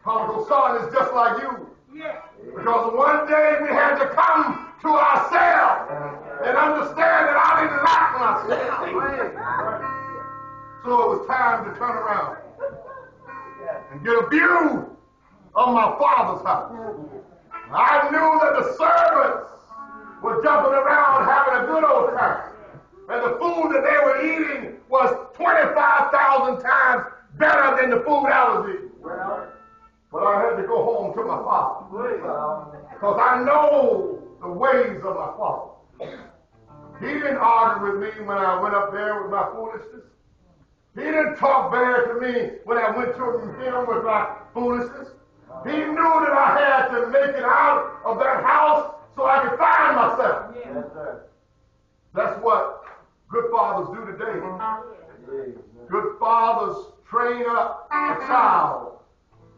Prodigal son is just like you. Yes. Because one day we had to come to ourselves and understand that I didn't like myself. So it was time to turn around and get a view of my father's house. I knew that the servants were jumping around having a good old time. And the food that they were eating was 25,000 times better than the food I was eating. But I had to go home to my father. Because I know the ways of my father. He didn't argue with me when I went up there with my foolishness. He didn't talk bad to me when I went to him with my foolishness. He knew that I had to make it out of that house so I could find myself. Yes, sir. That's what good fathers do today. Good fathers train up a child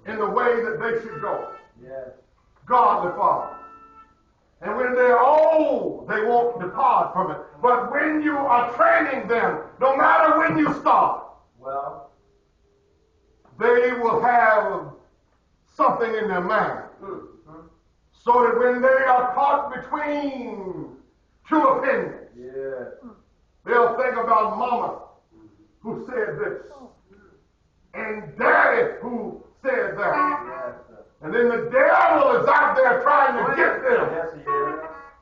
in the way that they should go. Yes. Godly fathers. And when they're old, they won't depart from it. But when you are training them, no matter when you start, Well, they will have something in their mind. So that when they are caught between two opinions, yeah. they'll think about mama who said this and daddy who said that. Yes, sir. And then the devil is out there trying to get them. Yes,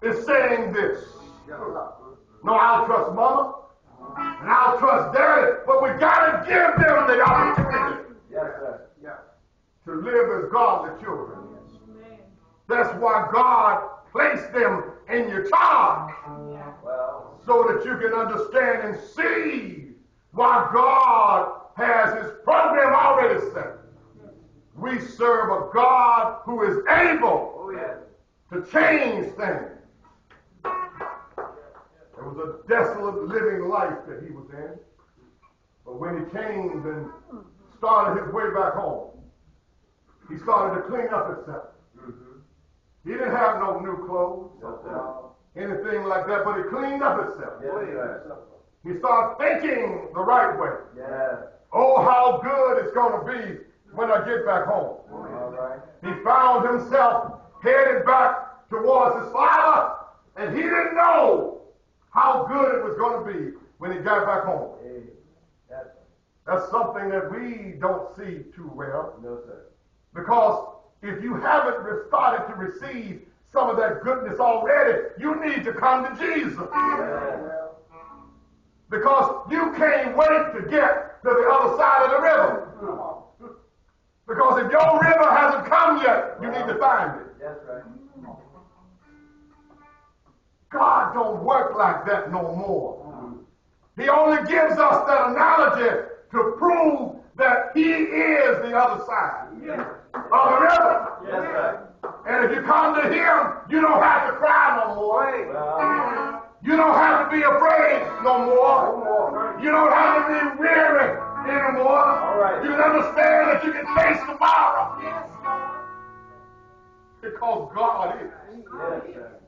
he is. Is saying this. No, I'll trust mama and I'll trust daddy, but we got to give them the opportunity Yes, sir. to live as godly children. Amen. That's why God placed them in your charge, Well, so that you can understand and see why God has his program already set. We serve a God who is able to change things. It was a desolate living life that he was in. But when he came and started his way back home, he started to clean up himself. He didn't have no new clothes, anything like that, but he cleaned up himself. yes, sir. He started thinking the right way. Yes. Oh, how good it's going to be when I get back home. All right. He found himself headed back towards his father, and he didn't know how good it was going to be when he got back home. Hey, yes, sir. That's something that we don't see too well, No, sir. because if you haven't started to receive some of that goodness already, you need to come to Jesus. Yes. Because you can't wait to get to the other side of the river. Because if your river hasn't come yet, you need to find it. That's right. God don't work like that no more. He only gives us that analogy to prove that he is the other side of the river. Yes, sir. And if you come to him, you don't have to cry no more. Well, You don't have to be afraid no no more. more. You don't have to be weary anymore. All right. You can understand that you can face tomorrow. Yes, Lord. Because God is. Yes, sir.